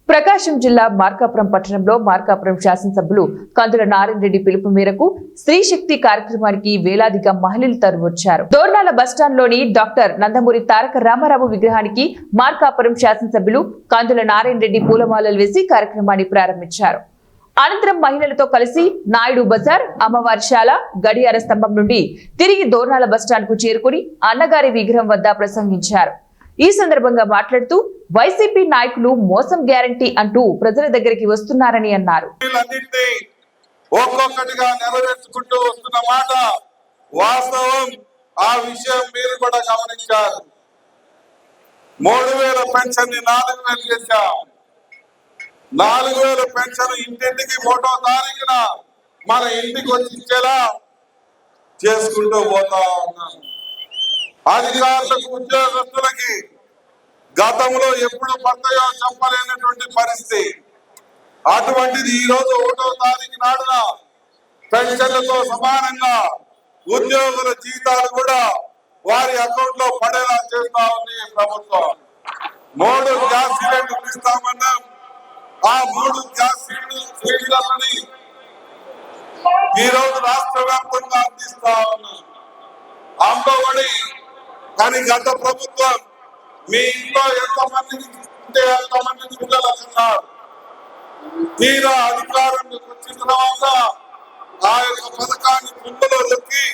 ప్రకాశం జిల్లా మార్కాపురం పట్టణంలో మార్కాపురం శాసనసభ్యులు కందుల నారాయణ రెడ్డి పిలుపు మేరకు స్త్రీ శక్తి కార్యక్రమానికి వేలాదిగా మహిళలు తరలివచ్చారు. దోర్నాల బస్టాండ్లోని డాక్టర్ నందమూరి తారక రామారావు విగ్రహానికి మార్కాపురం శాసనసభ్యులు కందుల నారాయణ రెడ్డి పూలమాలలు వేసి కార్యక్రమాన్ని ప్రారంభించారు. అనంతరం మహిళలతో కలిసి నాయుడు బజార్, అమ్మవారిశాల, గడియార స్తంభం నుండి తిరిగి దోర్నాల బస్టాండ్ కు చేరుకుని అన్నగారి విగ్రహం వద్ద ప్రసంగించారు. ఈ సందర్భంగా మాట్లాడుతూ వైసీపీ నాయకులు మోసం గ్యారంటీ అంటూ ప్రజల దగ్గరికి వస్తున్నారని అన్నారు. ఒక్కొక్కటిగా నెరవేర్చుకుంటూ వస్తున్న మాట వాస్తవం. ఆ విషయం మీరు కూడా గమనించారు. 3000 పెన్షన్ 4000 చేశాం. 4000 పెన్షన్ ఇంటింటికి 1వ తారీఖున మన ఇంటికి వచ్చి ఇచ్చేలా చేసుకుంటూ పోతా ఉన్నాం. అధికారులకు, ఉద్యోగస్తులకి గతంలో ఎప్పుడు పడతాయో చెప్పలేనటువంటి పరిస్థితి. అటువంటిది ఈ రోజు 1వ తారీఖు నాడున పెన్షన్లతో సమానంగా ఉద్యోగుల జీతాలు కూడా వారి అకౌంట్ లో పడేలా చేస్తా ఉంది ప్రభుత్వం. 3 గ్యాస్ సిలిండర్లు ఇస్తామన్నాం. ఆ 3 గ్యాస్ సిలిండర్లని ఈ రోజు రాష్ట్ర వ్యాప్తంగా అందిస్తా ఉన్నాం. అమ్మఒడి కానీ గత ప్రభుత్వం మీ ఇంట్లో ఎంతమందికి ఉంటే ఎంతమందికి పిల్లలు అన్నారు. తీరా అధికారంలోకి వచ్చిన తర్వాత ఆ యొక్క పథకాన్ని ముందులో దొరికి